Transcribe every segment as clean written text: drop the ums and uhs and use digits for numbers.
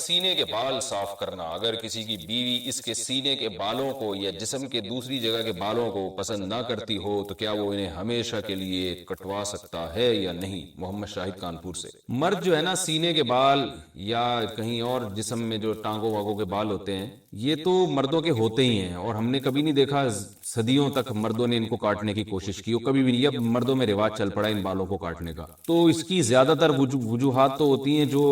سینے کے بال صاف کرنا، اگر کسی کی بیوی اس کے سینے کے بالوں کو یا جسم کے دوسری جگہ کے بالوں کو پسند نہ کرتی ہو تو کیا وہ انہیں ہمیشہ کے لیے کٹوا سکتا ہے یا نہیں؟ محمد شاہد کانپور سے۔ مرد جو ہے نا، سینے کے بال یا کہیں اور جسم میں جو ٹانگوں واگوں کے بال ہوتے ہیں، یہ تو مردوں کے ہوتے ہی ہیں، اور ہم نے کبھی نہیں دیکھا صدیوں تک مردوں نے ان کو کاٹنے کی کوشش کی، اور کبھی بھی نہیں۔ اب مردوں میں رواج چل پڑا ان بالوں کو کاٹنے کا، تو اس کی زیادہ تر وجوہات تو ہوتی ہیں جو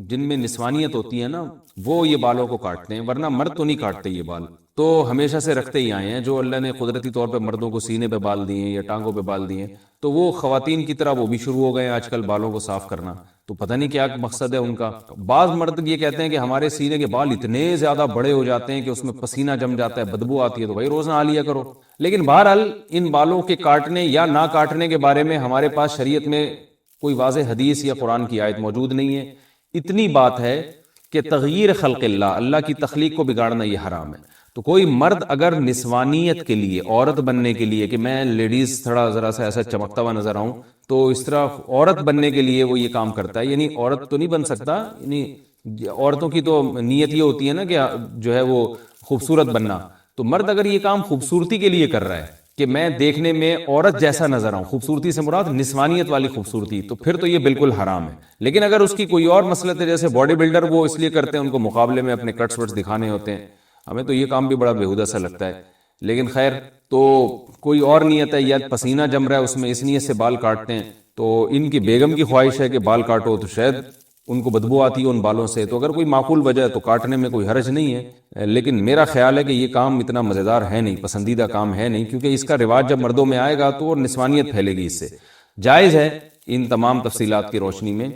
جن میں نسوانیت ہوتی ہے نا، وہ یہ بالوں کو کاٹتے ہیں، ورنہ مرد تو نہیں کاٹتے یہ بال، تو ہمیشہ سے رکھتے ہی آئے ہیں۔ جو اللہ نے قدرتی طور پہ مردوں کو سینے پہ بال دیے ہیں یا ٹانگوں پہ بال دیے ہیں، تو وہ خواتین کی طرح وہ بھی شروع ہو گئے ہیں آج کل بالوں کو صاف کرنا، تو پتہ نہیں کیا مقصد ہے ان کا۔ بعض مرد یہ کہتے ہیں کہ ہمارے سینے کے بال اتنے زیادہ بڑے ہو جاتے ہیں کہ اس میں پسینہ جم جاتا ہے، بدبو آتی ہے، تو بھائی روز نہا لیا کرو۔ لیکن بہرحال ان بالوں کے کاٹنے یا نہ کاٹنے کے بارے میں ہمارے پاس شریعت میں کوئی واضح حدیث یا قرآن کی آیت موجود نہیں ہے۔ اتنی بات ہے کہ تغییر خلق اللہ، اللہ کی تخلیق کو بگاڑنا یہ حرام ہے۔ تو کوئی مرد اگر نسوانیت کے لیے، عورت بننے کے لیے، کہ میں لیڈیز تھوڑا ذرا سا ایسا چمکتا ہوا نظر آؤں، تو اس طرح عورت بننے کے لیے وہ یہ کام کرتا ہے، یعنی عورت تو نہیں بن سکتا، یعنی عورتوں کی تو نیت یہ ہوتی ہے نا کہ جو ہے وہ خوبصورت بننا، تو مرد اگر یہ کام خوبصورتی کے لیے کر رہا ہے کہ میں دیکھنے میں عورت جیسا نظر آؤں، خوبصورتی سے مراد نسوانیت والی خوبصورتی، تو پھر تو یہ بالکل حرام ہے۔ لیکن اگر اس کی کوئی اور مسئلہ ہے، جیسے باڈی بلڈر وہ اس لیے کرتے ہیں ان کو مقابلے میں اپنے کٹس وٹس دکھانے ہوتے ہیں، ہمیں تو یہ کام بھی بڑا بےہودہ سا لگتا ہے، لیکن خیر، تو کوئی اور نیت ہے یا پسینہ جم رہا ہے اس میں، اس نیت سے بال کاٹتے ہیں، تو ان کی بیگم کی خواہش ہے کہ بال کاٹو، تو شاید ان کو بدبو آتی ہے ان بالوں سے، تو اگر کوئی معقول وجہ ہے تو کاٹنے میں کوئی حرج نہیں ہے۔ لیکن میرا خیال ہے کہ یہ کام اتنا مزیدار ہے نہیں، پسندیدہ کام ہے نہیں، کیونکہ اس کا رواج جب مردوں میں آئے گا تو نسوانیت پھیلے گی اس سے۔ جائز ہے ان تمام تفصیلات کی روشنی میں،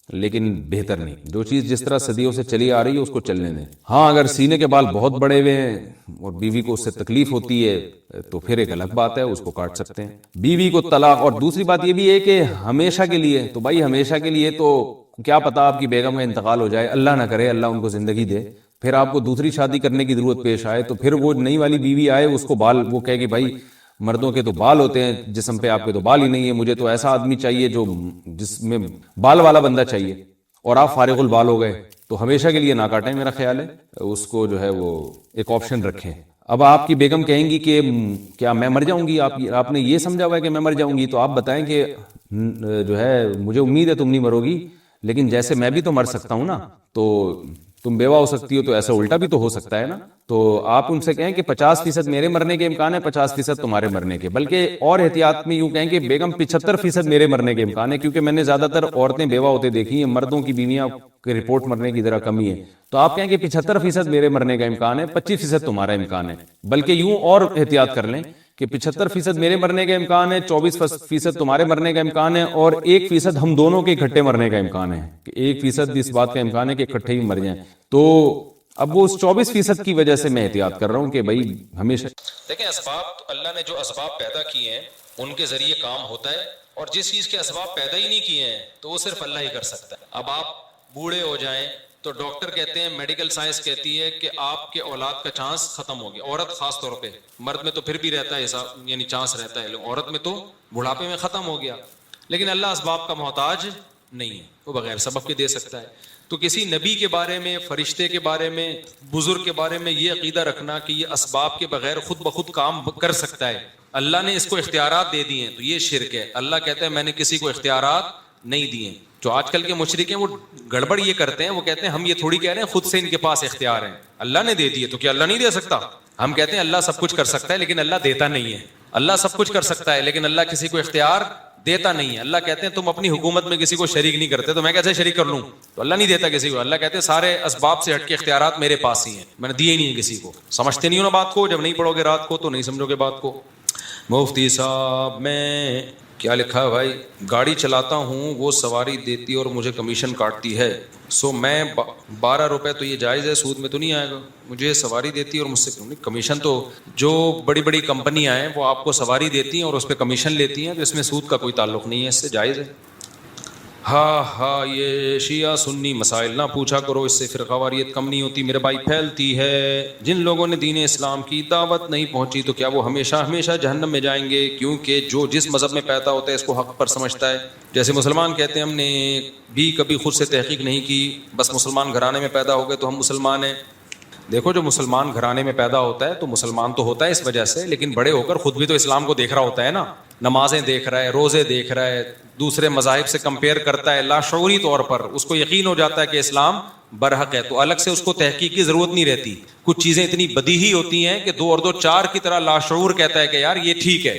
لیکن بہتر نہیں۔ جو چیز جس طرح صدیوں سے چلی آ رہی ہے اس کو چلنے دیں۔ ہاں، اگر سینے کے بال بہت بڑے ہوئے ہیں اور بیوی کو اس سے تکلیف ہوتی ہے تو پھر ایک الگ بات ہے، اس کو کاٹ سکتے ہیں۔ بیوی کو طلاق، اور دوسری بات یہ بھی ہے کہ ہمیشہ کے لیے، تو بھائی ہمیشہ کے لیے تو کیا پتا آپ کی بیگم کا انتقال ہو جائے، اللہ نہ کرے، اللہ ان کو زندگی دے، پھر آپ کو دوسری شادی کرنے کی ضرورت پیش آئے، تو پھر وہ نئی والی بیوی آئے، اس کو بال، وہ کہے کہ بھائی مردوں کے تو بال ہوتے ہیں جسم پہ، آپ کے تو بال ہی نہیں ہے، مجھے تو ایسا آدمی چاہیے جو جس میں بال والا بندہ چاہیے، اور آپ فارغ البال ہو گئے، تو ہمیشہ کے لیے نہ کاٹیں، میرا خیال ہے اس کو جو ہے وہ ایک آپشن رکھیں۔ اب آپ کی بیگم کہیں گی کہ کیا میں مر جاؤں گی، آپ نے یہ سمجھا ہوا ہے کہ میں مر جاؤں گی، تو آپ بتائیں کہ جو ہے مجھے امید ہے تم نہیں مرو گی، لیکن جیسے میں بھی تو مر سکتا ہوں نا، تو تم بیوہ ہو سکتی ہو، تو ایسا الٹا بھی تو ہو سکتا ہے نا۔ تو آپ ان سے کہیں کہ 50% میرے مرنے کے امکان ہے، 50% تمہارے مرنے کے، بلکہ اور احتیاط میں یوں کہیں کہ بیگم 75% میرے مرنے کے امکان ہے، کیونکہ میں نے زیادہ تر عورتیں بیوہ ہوتے دیکھی ہیں، مردوں کی بیویاں کی رپورٹ مرنے کی ذرا کمی ہے، تو آپ کہیں کہ 75% میرے مرنے کا امکان ہے، 25% تمہارا امکان ہے، بلکہ یوں اور احتیاط کر لیں کہ 75% میرے مرنے کا امکان ہے، 24% تمہارے مرنے کا امکان ہے، اور 1% ہم دونوں کے اکٹھے مرنے کا امکان ہے، کہ 1% اس بات کا امکان ہے کہ اکٹھے ہی مر جائیں۔ تو اب وہ اس 24% کی وجہ سے میں احتیاط کر رہا ہوں کہ بھائی ہمیشہ دیکھیں، اسباب اللہ نے جو اسباب پیدا کیے ہیں ان کے ذریعے کام ہوتا ہے، اور جس چیز کے اسباب پیدا ہی نہیں کیے ہیں تو وہ صرف اللہ ہی کر سکتا ہے۔ اب آپ بوڑھے ہو جائیں تو ڈاکٹر کہتے ہیں، میڈیکل سائنس کہتی ہے کہ آپ کے اولاد کا چانس ختم ہو گیا، عورت خاص طور پہ، مرد میں تو پھر بھی رہتا ہے یعنی چانس رہتا ہے، عورت میں تو بڑھاپے میں ختم ہو گیا۔ لیکن اللہ اسباب کا محتاج نہیں ہے، وہ بغیر سبب کے دے سکتا ہے۔ تو کسی نبی کے بارے میں، فرشتے کے بارے میں، بزرگ کے بارے میں یہ عقیدہ رکھنا کہ یہ اسباب کے بغیر خود بخود کام کر سکتا ہے، اللہ نے اس کو اختیارات دے دیے ہیں، تو یہ شرک ہے۔ اللہ کہتا ہے میں نے کسی کو اختیارات نہیں دیے۔ جو آج کل کے مشرک ہیں وہ گڑبڑ یہ کرتے ہیں، وہ کہتے ہیں ہم یہ تھوڑی کہہ رہے ہیں خود سے ان کے پاس اختیار ہیں، اللہ نے دے دیے تو کیا اللہ نہیں دے سکتا؟ ہم کہتے ہیں اللہ سب کچھ کر سکتا ہے لیکن اللہ دیتا نہیں ہے۔ اللہ سب کچھ کر سکتا ہے لیکن اللہ کسی کو اختیار دیتا نہیں ہے۔ اللہ کہتے ہیں تم اپنی حکومت میں کسی کو شریک نہیں کرتے تو میں کیسے شریک کر لوں؟ تو اللہ نہیں دیتا کسی کو۔ اللہ کہتے ہیں سارے اسباب سے ہٹ کے اختیارات میرے پاس ہی ہیں، میں نے دیے نہیں ہیں کسی کو۔ سمجھتے نہیں ہو نا بات کو، جب نہیں پڑھو گے رات کو تو نہیں سمجھو گے بات کو۔ مفتی صاحب، میں کیا لکھا ہے بھائی، گاڑی چلاتا ہوں، وہ سواری دیتی اور مجھے کمیشن کاٹتی ہے، سو میں 12 روپے، تو یہ جائز ہے، سود میں تو نہیں آئے گا؟ مجھے سواری دیتی ہے اور مجھ سے کمیشن، تو جو بڑی بڑی کمپنیاں ہیں وہ آپ کو سواری دیتی ہیں اور اس پہ کمیشن لیتی ہیں، تو اس میں سود کا کوئی تعلق نہیں ہے، اس سے جائز ہے۔ ہاں یہ شیعہ سنی مسائل نہ پوچھا کرو، اس سے فرقہ واریت کم نہیں ہوتی میرے بھائی، پھیلتی ہے۔ جن لوگوں نے دین اسلام کی دعوت نہیں پہنچی تو کیا وہ ہمیشہ ہمیشہ جہنم میں جائیں گے؟ کیونکہ جو جس مذہب میں پیدا ہوتا ہے اس کو حق پر سمجھتا ہے۔ جیسے مسلمان کہتے ہیں ہم نے بھی کبھی خود سے تحقیق نہیں کی، بس مسلمان گھرانے میں پیدا ہو گئے تو ہم مسلمان ہیں۔ دیکھو جو مسلمان گھرانے میں پیدا ہوتا ہے تو مسلمان تو ہوتا ہے اس وجہ سے، لیکن بڑے ہو کر خود بھی تو اسلام کو دیکھ رہا ہوتا ہے نا، نمازیں دیکھ رہا ہے، روزے دیکھ رہا ہے، دوسرے مذاہب سے کمپیئر کرتا ہے، لاشعوری طور پر اس کو یقین ہو جاتا ہے کہ اسلام برحق ہے، تو الگ سے اس کو تحقیق کی ضرورت نہیں رہتی۔ کچھ چیزیں اتنی بدیہی ہوتی ہیں کہ 2 اور 2 4 کی طرح لاشعور کہتا ہے کہ یار یہ ٹھیک ہے،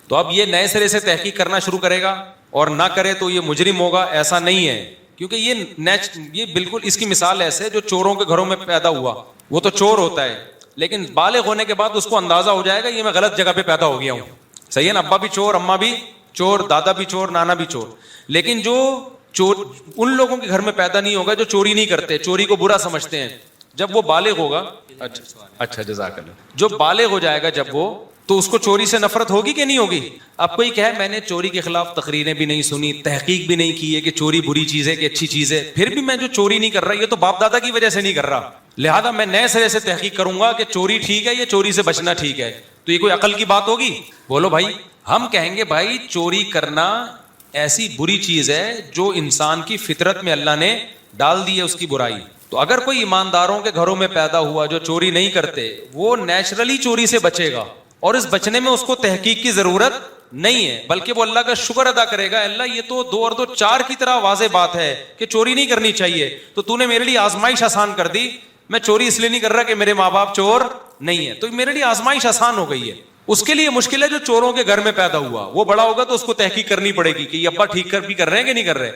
تو اب یہ نئے سرے سے تحقیق کرنا شروع کرے گا اور نہ کرے تو یہ مجرم ہوگا، ایسا نہیں ہے۔ کیونکہ یہ بالکل اس کی مثال ایسے جو چوروں کے گھروں میں پیدا ہوا، وہ تو چور ہوتا ہے لیکن بالغ ہونے کے بعد اس کو اندازہ ہو جائے گا یہ میں غلط جگہ پہ پیدا ہو گیا ہوں، صحیح ہے نا، ابا بھی چور، اماں بھی چور، دادا بھی چور، نانا بھی چور۔ لیکن جو چور ان لوگوں کے گھر میں پیدا نہیں ہوگا جو چوری نہیں کرتے، چوری کو برا سمجھتے ہیں، جب وہ بالغ ہوگا، اچھا جزاک اللہ، جو بالغ ہو جائے گا جب وہ، تو اس کو چوری سے نفرت ہوگی کہ نہیں ہوگی؟ اب کوئی کہے میں نے چوری کے خلاف تقریریں بھی نہیں سنی، تحقیق بھی نہیں کی ہے کہ چوری بری چیز ہے کہ اچھی چیز ہے، پھر بھی میں جو چوری نہیں کر رہا یہ تو باپ دادا کی وجہ سے نہیں کر رہا، لہذا میں نئے سرے سے تحقیق کروں گا کہ چوری ٹھیک ہے یا چوری سے بچنا ٹھیک ہے، تو یہ کوئی عقل کی بات ہوگی؟ بولو بھائی۔ ہم کہیں گے بھائی چوری کرنا ایسی بری چیز ہے جو انسان کی فطرت میں اللہ نے ڈال دی ہے اس کی برائی، تو اگر کوئی ایمانداروں کے گھروں میں پیدا ہوا جو چوری نہیں کرتے وہ نیچرلی چوری سے بچے گا، اور اس بچنے میں اس کو تحقیق کی ضرورت نہیں ہے، بلکہ وہ اللہ کا شکر ادا کرے گا، اللہ یہ تو 2 اور 2 4 کی طرح واضح بات ہے کہ چوری نہیں کرنی چاہیے، تو تو نے میرے لیے آزمائش آسان کر دی، میں چوری اس لیے نہیں کر رہا کہ میرے ماں باپ چور نہیں ہے، تو میرے لیے آزمائش آسان ہو گئی ہے۔ اس کے لیے مشکل ہے جو چوروں کے گھر میں پیدا ہوا، وہ بڑا ہوگا تو اس کو تحقیق کرنی پڑے گی کہ یہ ابا ٹھیک بھی کر رہے ہیں کہ نہیں کر رہے۔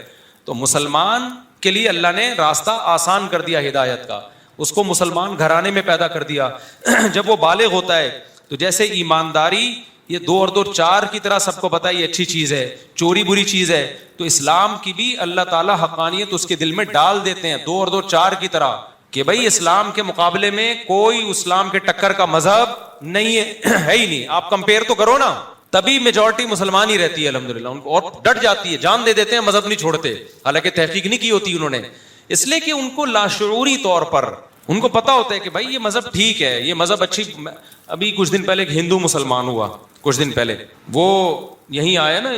تو مسلمان کے لیے اللہ نے راستہ آسان کر دیا ہدایت کا، اس کو مسلمان گھرانے میں پیدا کر دیا۔ جب وہ بالغ ہوتا ہے تو جیسے ایمانداری یہ 2 اور 2 4 کی طرح سب کو پتا یہ اچھی چیز ہے، چوری بری چیز ہے، تو اسلام کی بھی اللہ تعالیٰ حقانیت اس کے دل میں ڈال دیتے ہیں 2 اور 2 4 کی طرح، کہ بھائی اسلام کے مقابلے میں کوئی اسلام کے ٹکر کا مذہب نہیں ہے ہی نہیں، آپ کمپیئر تو کرو نا، تبھی میجورٹی مسلمان ہی رہتی ہے الحمدللہ، اور ڈٹ جاتی ہے، جان دے دیتے ہیں، مذہب نہیں چھوڑتے، حالانکہ تحقیق نہیں کی ہوتی انہوں نے، اس لیے کہ ان کو لاشعوری طور پر ان کو پتا ہوتا ہے کہ بھائی یہ مذہب ٹھیک ہے، یہ مذہب اچھی۔ ابھی کچھ دن پہلے ایک ہندو مسلمان ہوا، کچھ دن پہلے وہ یہیں آیا نا،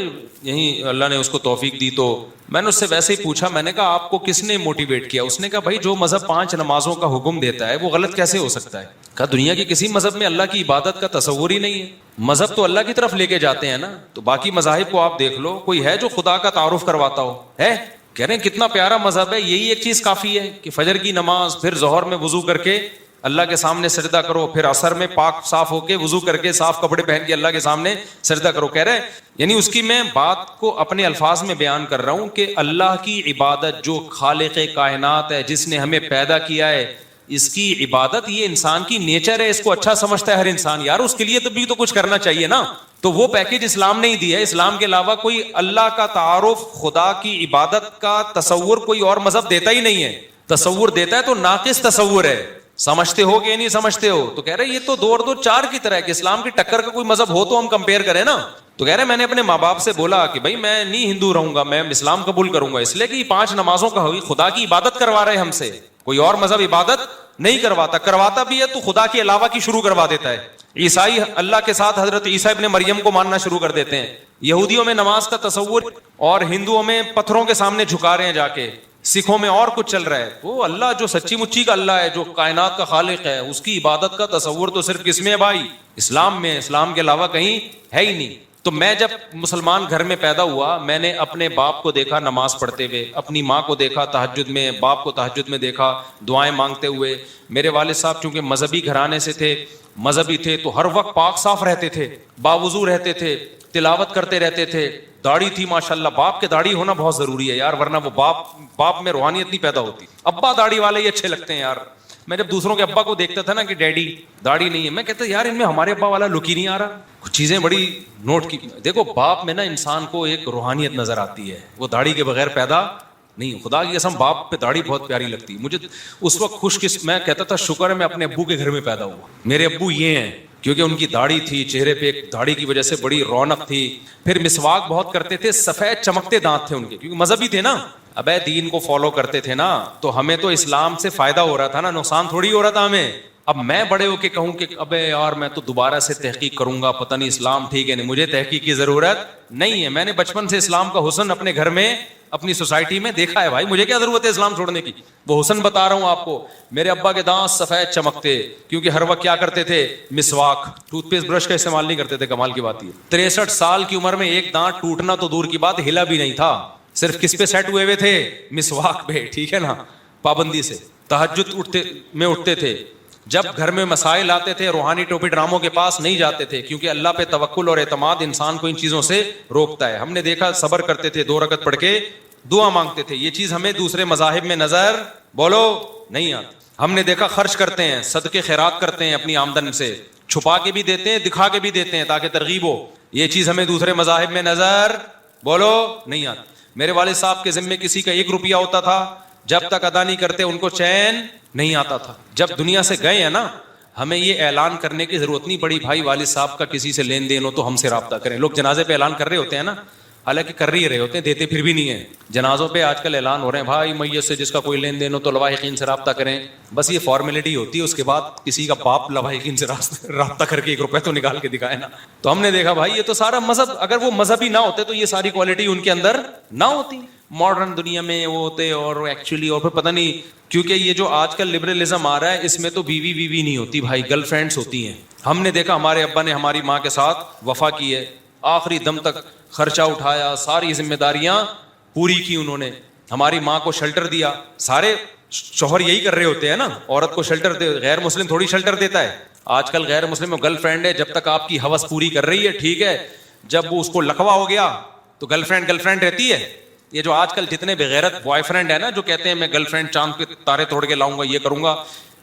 یہیں اللہ نے اس کو توفیق دی، تو میں نے اس سے ویسے ہی پوچھا، میں نے کہا آپ کو کس نے موٹیویٹ کیا؟ اس نے کہا بھائی جو مذہب 5 نمازوں کا حکم دیتا ہے وہ غلط کیسے ہو سکتا ہے؟ کہا دنیا کے کسی مذہب میں اللہ کی عبادت کا تصور ہی نہیں ہے، مذہب تو اللہ کی طرف لے کے جاتے ہیں نا، تو باقی مذاہب کو آپ دیکھ لو، کوئی ہے جو خدا کا تعارف کرواتا ہو؟ ہے؟ کہہ رہے ہیں کتنا پیارا مذہب ہے، یہی ایک چیز کافی ہے کہ فجر کی نماز، پھر ظہر میں وضو کر کے اللہ کے سامنے سجدہ کرو، پھر عصر میں پاک صاف ہو کے وضو کر کے صاف کپڑے پہن کے اللہ کے سامنے سجدہ کرو۔ کہہ رہے یعنی اس کی میں بات کو اپنے الفاظ میں بیان کر رہا ہوں کہ اللہ کی عبادت جو خالق کائنات ہے، جس نے ہمیں پیدا کیا ہے، اس کی عبادت یہ انسان کی نیچر ہے، اس کو اچھا سمجھتا ہے ہر انسان، یار اس کے لیے تو بھی تو کچھ کرنا چاہیے نا، تو وہ پیکج اسلام نہیں دیا ہے۔ اسلام کے علاوہ کوئی اللہ کا تعارف، خدا کی عبادت کا تصور کوئی اور مذہب دیتا ہی نہیں ہے، تصور دیتا ہے تو ناقص تصور ہے، سمجھتے ہو کہ نہیں سمجھتے ہو؟ تو کہہ رہے یہ تو 2 اور 2 4 کی طرح ہے کہ اسلام کی ٹکر کا کوئی مذہب ہو تو ہم کمپیئر کریں نا۔ تو کہہ رہے میں نے اپنے ماں باپ سے بولا کہ بھائی میں نہیں ہندو رہوں گا، میں اسلام قبول کروں گا، اس لیے کہ یہ 5 نمازوں کا ہوئی، خدا کی عبادت کروا رہے ہم سے، کوئی اور مذہب عبادت نہیں کرواتا، کرواتا بھی ہے تو خدا کے علاوہ کی شروع کروا دیتا ہے۔ عیسائی اللہ کے ساتھ حضرت عیسیٰ ابن مریم کو ماننا شروع کر دیتے ہیں، یہودیوں میں نماز کا تصور، اور ہندوؤں میں پتھروں کے سامنے جھکا رہے ہیں جا کے، سکھوں میں اور کچھ چل رہا ہے۔ وہ اللہ جو سچی مچی کا اللہ ہے، جو کائنات کا خالق ہے، اس کی عبادت کا تصور تو صرف کس میں ہے بھائی؟ اسلام میں، اسلام کے علاوہ کہیں ہے ہی نہیں۔ تو میں جب مسلمان گھر میں پیدا ہوا، میں نے اپنے باپ کو دیکھا نماز پڑھتے ہوئے، اپنی ماں کو دیکھا تہجد میں، باپ کو تہجد میں دیکھا دعائیں مانگتے ہوئے۔ میرے والد صاحب چونکہ مذہبی گھرانے سے تھے، مذہبی تھے، تو ہر وقت پاک صاف رہتے تھے، باوضو رہتے تھے، تلاوت کرتے رہتے تھے، داڑھی تھی ماشاءاللہ۔ باپ کے داڑھی ہونا بہت ضروری ہے یار، ورنہ وہ باپ میں روحانیت نہیں پیدا ہوتی۔ ابا داڑھی والے ہی اچھے لگتے ہیں یار۔ میں جب دوسروں کے ابا کو دیکھتا تھا نا کہ ڈیڈی داڑھی نہیں ہے، میں کہتا یار ان میں ہمارے ابا والا لک ہی نہیں آ رہا۔ کچھ چیزیں بڑی نوٹ کی، دیکھو باپ میں نا انسان کو ایک روحانیت نظر آتی ہے، وہ داڑھی کے بغیر پیدا نہیں۔ خدا کی قسم باپ پہ داڑھی بہت پیاری لگتی ہے مجھے۔ اس وقت میں کہتا تھا شکر ہے میں اپنے ابو کے گھر میں پیدا ہوا، میرے ابو یہ ہیں، کیونکہ ان کی داڑھی تھی, چہرے پہ ایک داڑھی کی وجہ سے بڑی رونق تھی. پھر مسواک بہت کرتے تھے, سفید چمکتے دانت تھے ان کے, کیونکہ مذہبی تھے نا. ابے دین کو فالو کرتے تھے نا, تو ہمیں تو اسلام سے فائدہ ہو رہا تھا نا, نقصان تھوڑی ہو رہا تھا ہمیں. اب میں بڑے ہو کے کہوں کہ ابے یار میں تو دوبارہ سے تحقیق کروں گا, پتہ نہیں اسلام ٹھیک ہے نہیں, مجھے تحقیق کی ضرورت نہیں ہے. میں نے بچپن سے اسلام کا حسن اپنے گھر میں, اپنی سوسائٹی میں دیکھا ہے بھائی, مجھے کیا ضرورت ہے اسلام چھوڑنے کی. وہ حسن بتا رہا ہوں آپ کو. میرے ابا کے دانت سفید چمکتے, کیونکہ ہر وقت کیا کرتے تھے, مسواک, ٹوتھ پیسٹ برش کا استعمال نہیں کرتے تھے. کمال کی بات یہ, 63 سال کی عمر میں ایک دانت ٹوٹنا تو دور کی بات, ہلا بھی نہیں تھا. صرف کس پہ سیٹ ہوئے ہوئے تھے, مسواک پہ, ٹھیک ہے نا, پابندی سے. تہجد اٹھتے تھے. جب گھر میں مسائل آتے تھے, روحانی ٹوپی ڈراموں کے پاس نہیں جاتے تھے, کیونکہ اللہ پہ توکل اور اعتماد انسان کو ان چیزوں سے روکتا ہے. ہم نے دیکھا صبر کرتے تھے, 2 رکعت پڑھ کے دعا مانگتے تھے. یہ چیز ہمیں دوسرے مذاہب میں نظر بولو نہیں آتی. ہم نے دیکھا خرچ کرتے ہیں, صدقے خیرات کرتے ہیں اپنی آمدن سے, چھپا کے بھی دیتے ہیں, دکھا کے بھی دیتے ہیں تاکہ ترغیب ہو. یہ چیز ہمیں دوسرے مذاہب میں نظر بولو نہیں آتی. میرے والد صاحب کے ذمے کسی کا 1 روپیہ ہوتا تھا, جب تک ادا نہیں کرتے ان کو چین نہیں آتا تھا. جب دنیا سے گئے ہیں نا, ہمیں یہ اعلان کرنے کی ضرورت نہیں پڑی بھائی والد صاحب کا کسی سے لین دین ہو تو ہم سے رابطہ کریں. لوگ جنازے پہ اعلان کر رہے ہوتے ہیں نا, حالانکہ کر رہے ہوتے ہیں, دیتے پھر بھی نہیں ہیں. جنازوں پہ آج کل اعلان ہو رہے ہیں بھائی میت سے جس کا کوئی لین دین ہو تو لواحقین سے رابطہ کریں. بس یہ فارمیلٹی ہوتی ہے, اس کے بعد کسی کا باپ لواحقین سے رابطہ کر کے 1 روپے تو نکال کے دکھائے نا. تو ہم نے دیکھا بھائی یہ تو سارا مذہب, اگر وہ مذہبی نہ ہوتے تو یہ ساری کوالٹی ان کے اندر نہ ہوتی. ماڈرن دنیا میں وہ ہوتے, اور ایکچولی اور پھر پتہ نہیں, کیونکہ یہ جو آج کل لبرلزم آ رہا ہے اس میں تو بیوی نہیں ہوتی بھائی, گرل فرینڈس ہوتی ہیں. ہم نے دیکھا ہمارے ابا نے ہماری ماں کے ساتھ وفا کی ہے, آخری دم تک خرچہ اٹھایا, ساری ذمہ داریاں پوری کی انہوں نے. ہماری ماں کو شیلٹر دیا. سارے شوہر یہی کر رہے ہوتے ہیں نا, عورت کو شیلٹر دے, غیر مسلم تھوڑی شیلٹر دیتا ہے. آج کل غیر مسلم گرل فرینڈ ہے, جب تک آپ کی ہوس پوری کر رہی ہے ٹھیک ہے, جب وہ اس کو لقوا ہو گیا تو گرل فرینڈ رہتی ہے. یہ جو آج کل جتنے بغیرت بوائے فرینڈ ہے نا, جو کہتے ہیں میں گرل فرینڈ چاند کے تارے توڑ کے لاؤں گا, یہ کروں گا,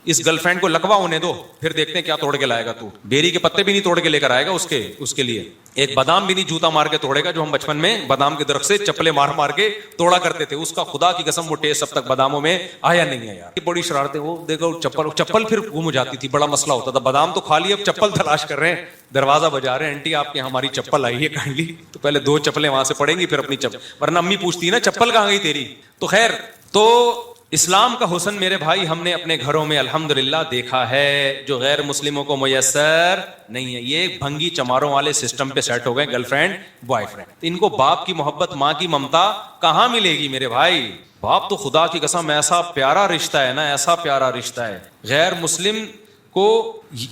اس گرل فرینڈ کو لقوا ہونے دو, پھر دیکھتے ہیں کیا توڑ کے لائے گا. تو بیری کے پتے بھی نہیں توڑ کے لے کر آئے گا اس کے لیے. ایک بادام بھی نہیں جوتا مار کے توڑے گا, جو ہم بچپن میں بادام کے درخت سے چپلے مار کے توڑا کرتے تھے. اس کا خدا کی قسم وہ ٹیسٹ اب تک باداموں میں آیا نہیں ہے یار. بڑی شرارتیں, وہ دیکھو چپل پھر گم ہو جاتی تھی, بڑا مسئلہ ہوتا تھا. بادام تو کھا لی, اب چپل تلاش کر رہے ہیں, دروازہ بجا رہے ہیں, انٹی آپ کے ہماری چپل آئی ہے کائنڈلی. تو پہلے 2 چپلیں وہاں سے پڑیں گی, پھر اپنی چپل, ورنہ امی پوچھتی ہے نا چپل کہاں گئی تیری. تو خیر, تو اسلام کا حسن میرے بھائی ہم نے اپنے گھروں میں الحمدللہ دیکھا ہے, جو غیر مسلموں کو میسر نہیں ہے. یہ بھنگی چماروں والے سسٹم پہ سیٹ ہو گئے, گرل فرینڈ بوائے فرینڈ. ان کو باپ کی محبت, ماں کی ممتا کہاں ملے گی میرے بھائی. باپ تو خدا کی قسم ایسا پیارا رشتہ ہے نا, ایسا پیارا رشتہ ہے. غیر مسلم کو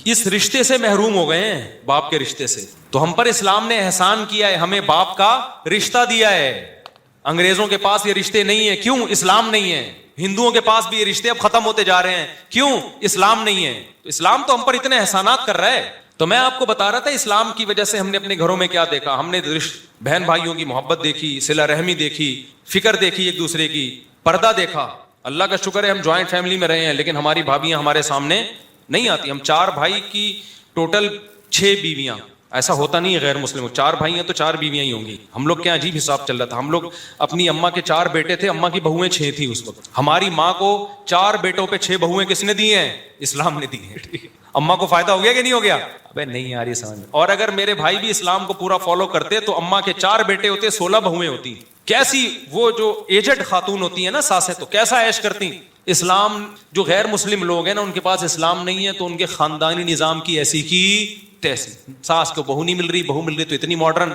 اس رشتے سے محروم ہو گئے ہیں, باپ کے رشتے سے. تو ہم پر اسلام نے احسان کیا ہے, ہمیں باپ کا رشتہ دیا ہے. انگریزوں کے پاس یہ رشتے نہیں ہے, کیوں؟ اسلام نہیں ہے. ہندوؤں کے پاس بھی یہ رشتے اب ختم ہوتے جا رہے ہیں, کیوں؟ اسلام نہیں ہے. تو اسلام تو ہم پر اتنے احسانات کر رہا ہے. تو میں آپ کو بتا رہا تھا اسلام کی وجہ سے ہم نے اپنے گھروں میں کیا دیکھا. ہم نے بہن بھائیوں کی محبت دیکھی, صلہ رحمی دیکھی, فکر دیکھی ایک دوسرے کی, پردہ دیکھا. اللہ کا شکر ہے ہم جوائنٹ فیملی میں رہے ہیں, لیکن ہماری بھابیاں ہمارے سامنے نہیں آتی. ہم 4 بھائی کی ٹوٹل 6 بیویاں. ایسا ہوتا نہیں ہے غیر مسلم, 4 بھائی ہیں تو 4 بیویاں ہی ہوں گی. ہم لوگ کیا عجیب حساب چل رہا تھا. ہم لوگ اپنی اماں کے 4 بیٹے تھے, اماں کی بہویں 6 تھی اس وقت. ہماری ماں کو 4 بیٹوں پہ 6 بہویں کس نے دی ہیں؟ اسلام نے دی ہیں. اماں کو فائدہ ہو گیا کہ نہیں ہو گیا؟ ابے نہیں آ رہی سمجھ. اور اگر میرے بھائی بھی اسلام کو پورا فالو کرتے تو اماں کے 4 بیٹے ہوتے, 16 بہویں ہوتی. کیسی وہ جو ایجڈ خاتون ہوتی ہیں نا ساسیں, تو کیسا عیش کرتی. اسلام, جو غیر مسلم لوگ ہیں نا ان کے پاس اسلام نہیں ہے, تو ان کے خاندانی نظام کی ایسی کی تیسی. ساس کو بہو نہیں مل رہی, بہو مل رہی تو اتنی ماڈرن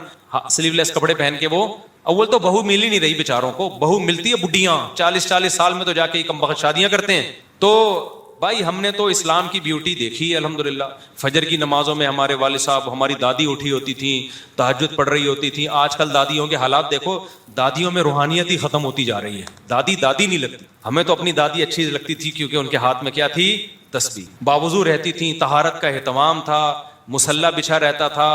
سلیو لیس کپڑے پہن کے. وہ اول تو بہو مل ہی نہیں رہی بیچاروں کو, بہو ملتی ہے بڈیاں 40 سال میں, تو جا کے کم بخت شادیاں کرتے ہیں. تو بھائی ہم نے تو اسلام کی بیوٹی دیکھی ہے الحمدللہ. فجر کی نمازوں میں ہمارے والد صاحب, ہماری دادی اٹھی ہوتی تھیں, تہجد پڑھ رہی ہوتی تھیں. آج کل دادیوں کے حالات دیکھو, دادیوں میں روحانیت ہی ختم ہوتی جا رہی ہے. دادی نہیں لگتی. ہمیں تو اپنی دادی اچھی لگتی تھی, کیونکہ ان کے ہاتھ میں کیا تھی؟ تسبیح. باوضو رہتی تھیں, طہارت کا اہتمام تھا, مصلی بچھا رہتا تھا,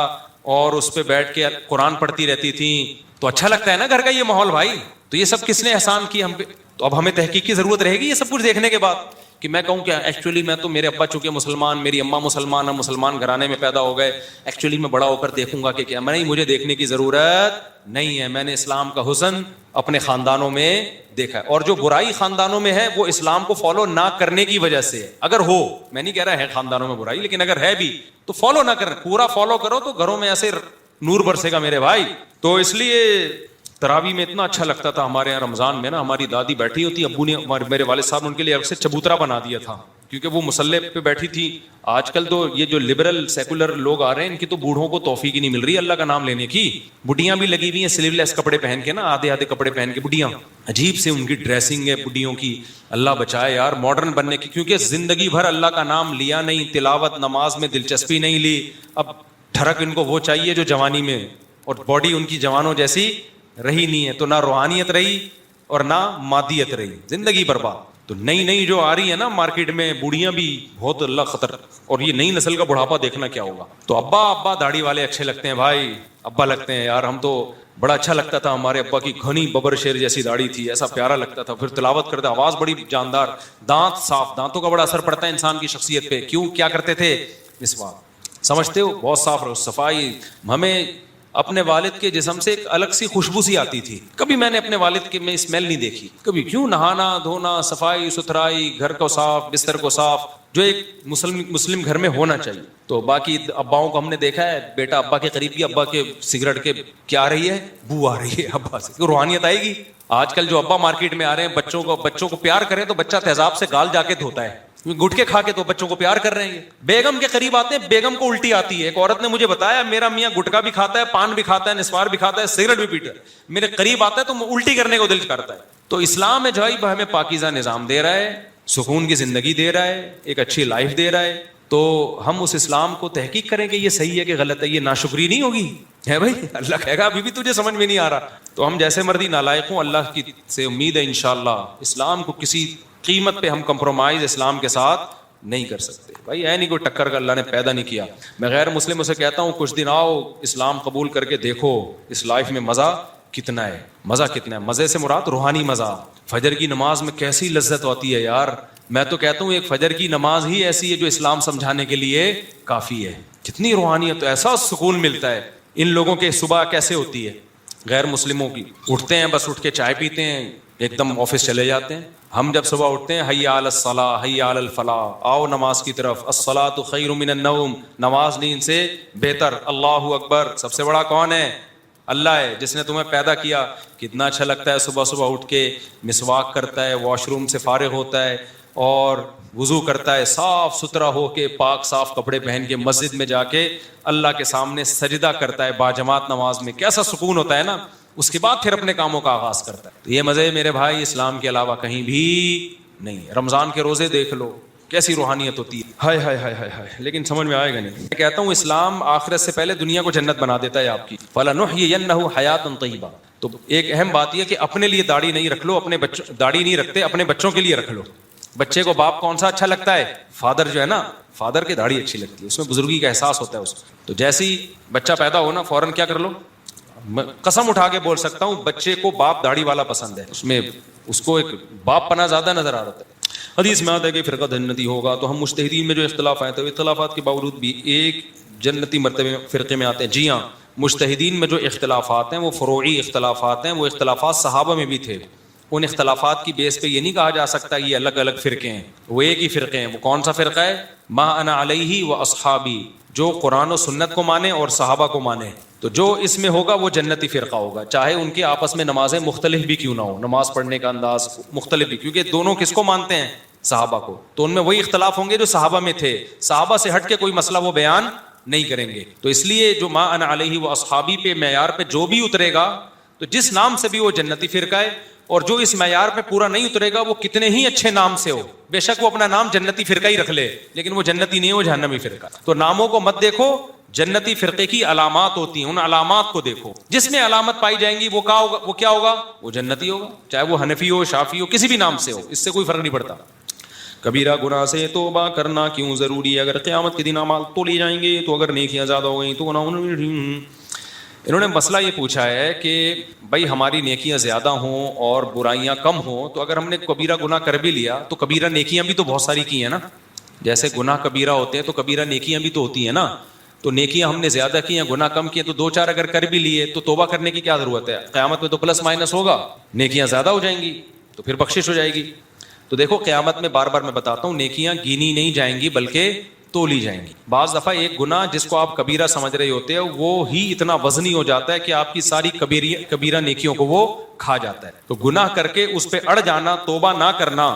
اور اس پہ بیٹھ کے قرآن پڑھتی رہتی تھیں. تو اچھا لگتا ہے نا گھر کا یہ ماحول بھائی. تو یہ سب کس نے احسان کی ہم پہ. تو اب ہمیں تحقیق کی ضرورت رہے گی یہ سب کچھ دیکھنے کے بعد, کہ میں کہوں کہ ایکچولی میں تو میرے ابا چونکہ مسلمان, میری اماں مسلمان, ہم مسلمان گھرانے میں پیدا ہو گئے, ایکچولی میں بڑا ہو کر دیکھوں گا کہ کیا, نہیں, مجھے دیکھنے کی ضرورت نہیں ہے. میں نے اسلام کا حسن اپنے خاندانوں میں دیکھا ہے, اور جو برائی خاندانوں میں ہے وہ اسلام کو فالو نہ کرنے کی وجہ سے. اگر ہو, میں نہیں کہہ رہا ہے خاندانوں میں برائی, لیکن اگر ہے بھی تو فالو نہ کرنا, پورا فالو کرو تو گھروں میں ایسے نور برسے گا میرے بھائی. تو اس لیے تراویح میں اتنا اچھا لگتا تھا ہمارے یہاں رمضان میں نا, ہماری دادی بیٹھی ہوتی, ابو نے, میرے والد صاحب نے ان کے لیے سے چبوترا بنا دیا تھا, کیونکہ وہ مصلے پہ بیٹھی تھی. آج کل تو یہ جو لبرل سیکولر لوگ آ رہے ہیں, ان کی تو بوڑھوں کو توفیق ہی نہیں مل رہی اللہ کا نام لینے کی. بڈیاں بھی لگی ہوئی ہیں سلیو لیس کپڑے پہن کے نا, آدھے آدھے کپڑے پہن کے بڈیاں, عجیب سے ان کی ڈریسنگ ہے بڈیوں کی. اللہ بچائے یار ماڈرن بننے کی, کیونکہ زندگی بھر اللہ کا نام لیا نہیں, تلاوت نماز میں دلچسپی نہیں لی. اب ٹھڑک ان کو وہ چاہیے جو جوانی میں, اور باڈی ان کی جوانوں جیسی رہی نہیں ہے, تو نہ روحانیت رہی اور نہ مادیت رہی, زندگی برباد. تو نئی نئی جو آ رہی ہے نا مارکیٹ میں بوڑھیاں بھی بہت اللہ خطر, اور یہ نئی نسل کا بڑھاپا دیکھنا کیا ہوگا. تو ابا داڑھی والے اچھے لگتے ہیں بھائی, ابا لگتے ہیں یار. ہم تو بڑا اچھا لگتا تھا, ہمارے ابا کی گھنی ببر شیر جیسی داڑھی تھی, ایسا پیارا لگتا تھا. پھر تلاوت کرتے, آواز بڑی جاندار, دانت صاف, دانتوں کا بڑا اثر پڑتا ہے انسان کی شخصیت پہ. کیوں, کیا کرتے تھے, مسواک, سمجھتے ہو, بہت صاف رہو, صفائی. ہمیں اپنے والد کے جسم سے ایک الگ سی خوشبو سی آتی تھی, کبھی میں نے اپنے والد کے میں اسمیل نہیں دیکھی کبھی. کیوں, نہانا دھونا, صفائی ستھرائی, گھر کو صاف, بستر کو صاف, جو ایک مسلم گھر میں ہونا چاہیے. تو باقی اباؤں کو ہم نے دیکھا ہے, بیٹا ابا کے قریب کی, ابا کے سگریٹ کے کیا آ رہی ہے, بو آ رہی ہے ابا سے, روحانیت آئے گی. آج کل جو ابا مارکیٹ میں آ رہے ہیں, بچوں کو پیار کریں تو بچہ تیزاب سے گال جا کے دھوتا ہے, گٹکے کھا کے تو بچوں کو پیار کر رہے ہیں. بیگم کے قریب آتے ہیں, بیگم کو الٹی آتی ہے. ایک عورت نے مجھے بتایا, میرا میاں گٹکا بھی کھاتا ہے, پان بھی کھاتا ہے, نسوار بھی کھاتا ہے, سگریٹ بھی پیتا ہے, میرے قریب آتا ہے تو الٹی کرنے کو دل کرتا ہے. تو اسلام ہے جو ہمیں پاکیزہ نظام دے رہا ہے, سکون کی زندگی دے رہا ہے, ایک اچھی لائف دے رہا ہے. تو ہم اس اسلام کو تحقیق کریں کہ یہ صحیح ہے کہ غلط ہے. یہ ناشکری نہیں ہوگی ہے بھائی, اللہ کہے گا ابھی بھی تجھے سمجھ میں نہیں آ رہا. تو ہم جیسے مرضی نالائق ہوں, اللہ کی سے امید ہے انشاءاللہ اسلام کو کسی قیمت پہ ہم کمپرومائز اسلام کے ساتھ نہیں کر سکتے. بھائی ہے نہیں کوئی ٹکر کا اللہ نے پیدا نہیں کیا. میں غیر مسلموں سے کہتا ہوں, کچھ دن آؤ اسلام قبول کر کے دیکھو اس لائف میں مزہ کتنا ہے, مزہ کتنا ہے. مزے سے مراد روحانی مزہ. فجر کی نماز میں کیسی لذت ہوتی ہے یار. میں تو کہتا ہوں ایک فجر کی نماز ہی ایسی ہے جو اسلام سمجھانے کے لیے کافی ہے. کتنی روحانیت, ایسا سکون ملتا ہے. ان لوگوں کے صبح کیسے ہوتی ہے, غیر مسلموں کی اٹھتے ہیں, بس اٹھ کے چائے پیتے ہیں, ایک دم آفس چلے جاتے ہیں. ہم جب صبح اٹھتے ہیں, حی علی الصلاۃ حی علی الفلاح, آؤ نماز کی طرف, الصلاۃ خیر من النوم, نماز نیند سے بہتر. اللہ اکبر, سب سے بڑا کون ہے, اللہ ہے جس نے تمہیں پیدا کیا. کتنا اچھا لگتا ہے صبح صبح اٹھ کے مسواک کرتا ہے, واش روم سے فارغ ہوتا ہے اور وضو کرتا ہے, صاف ستھرا ہو کے, پاک صاف کپڑے پہن کے مسجد میں جا کے اللہ کے سامنے سجدہ کرتا ہے باجماعت نماز میں. کیسا سکون ہوتا ہے نا. اس کے بعد پھر اپنے کاموں کا آغاز کرتا ہے. تو یہ مزے میرے بھائی اسلام کے علاوہ کہیں بھی نہیں. رمضان کے روزے دیکھ لو کیسی روحانیت ہوتی ہے, ہائے ہائے ہائے ہائے ہائے, لیکن سمجھ میں آئے گا نہیں. میں کہتا ہوں اسلام آخرت سے پہلے دنیا کو جنت بنا دیتا ہے آپ کی. فَلَنُحْيِيَنَّهُ حَيَاةً طَيِّبَةً. تو ایک اہم بات یہ کہ اپنے لیے داڑھی نہیں رکھ لو, اپنے بچوں داڑھی نہیں رکھتے, اپنے بچوں کے لیے رکھ لو. بچے کو باپ کون سا اچھا لگتا ہے, فادر جو ہے نا, فادر کی داڑھی اچھی لگتی ہے, اس میں بزرگی کا احساس ہوتا ہے اس. تو جیسے ہی بچہ پیدا ہو نا, فوراً کیا کر لو, قسم اٹھا کے بول سکتا ہوں بچے کو باپ داڑھی والا پسند ہے. اس میں اس کو ایک باپ پنا زیادہ نظر آ رہا ہے. حدیث میں آتا ہے کہ فرقہ جنتی ہوگا. تو ہم مجتہدین میں جو اختلاف آئے تو اختلافات کے باوجود بھی ایک جنتی مرتبے فرقے میں آتے ہیں. جی ہاں, مجتہدین میں جو اختلافات ہیں وہ فروعی اختلافات ہیں. وہ اختلافات صحابہ میں بھی تھے. ان اختلافات کی بیس پہ یہ نہیں کہا جا سکتا یہ الگ الگ فرقے ہیں, وہ ایک ہی فرقے ہیں. وہ کون سا فرقہ ہے, ما انا علیہ و اصحابی, جو قرآن و سنت کو مانے اور صحابہ کو مانے. تو جو اس میں ہوگا وہ جنتی فرقہ ہوگا, چاہے ان کے آپس میں نمازیں مختلف بھی کیوں نہ ہو, نماز پڑھنے کا انداز مختلف بھی, کیونکہ دونوں کس کو مانتے ہیں, صحابہ کو. تو ان میں وہی اختلاف ہوں گے جو صحابہ میں تھے. صحابہ سے ہٹ کے کوئی مسئلہ وہ بیان نہیں کریں گے. تو اس لیے جو ما انا علیہ و اصحابی پہ معیار پہ جو بھی اترے گا, تو جس نام سے بھی وہ جنتی فرقہ ہے, اور جو اس معیار پہ پورا نہیں اترے گا وہ کتنے ہی اچھے نام سے ہو, بے شک وہ اپنا نام جنتی فرقہ ہی رکھ لے, لیکن وہ جنتی نہیں ہے, وہ جہنمی فرقہ. تو ناموں کو مت دیکھو, جنتی فرقے کی علامات ہوتی ہیں, ان علامات کو دیکھو. جس میں علامت پائی جائیں گی وہ کیا ہوگا, وہ جنتی ہوگا, چاہے وہ حنفی ہو, شافعی ہو, کسی بھی نام سے ہو, اس سے کوئی فرق نہیں پڑتا. کبیرہ گناہ سے توبہ کرنا کیوں ضروری ہے؟ اگر قیامت کے دن اعمال تو لے جائیں گے تو اگر نیکیاں زیادہ ہو گئیں تو گناہ. انہوں نے مسئلہ یہ پوچھا ہے کہ بھائی ہماری نیکیاں زیادہ ہوں اور برائیاں کم ہوں، تو اگر ہم نے کبیرہ گناہ کر بھی لیا تو کبیرہ نیکیاں بھی تو بہت ساری کی ہیں نا، جیسے گناہ کبیرہ ہوتے ہیں تو کبیرہ نیکیاں بھی تو ہوتی ہیں نا، تو نیکیاں ہم نے زیادہ کی ہیں، گناہ کم کیے، تو دو چار اگر کر بھی لیے تو توبہ کرنے کی کیا ضرورت ہے؟ قیامت میں تو پلس مائنس ہوگا، نیکیاں زیادہ ہو جائیں گی تو پھر بخشش ہو جائے گی۔ تو دیکھو قیامت میں بار بار میں بتاتا ہوں، نیکیاں گینی نہیں جائیں گی بلکہ تولی جائیں گی۔ بعض دفعہ ایک گناہ جس کو آپ کبیرہ سمجھ رہے ہوتے ہیں وہ ہی اتنا وزنی ہو جاتا ہے کہ آپ کی ساری کبیرہ نیکیوں کو وہ کھا جاتا ہے۔ تو گناہ کر کے اس پہ اڑ جانا، توبہ نہ کرنا،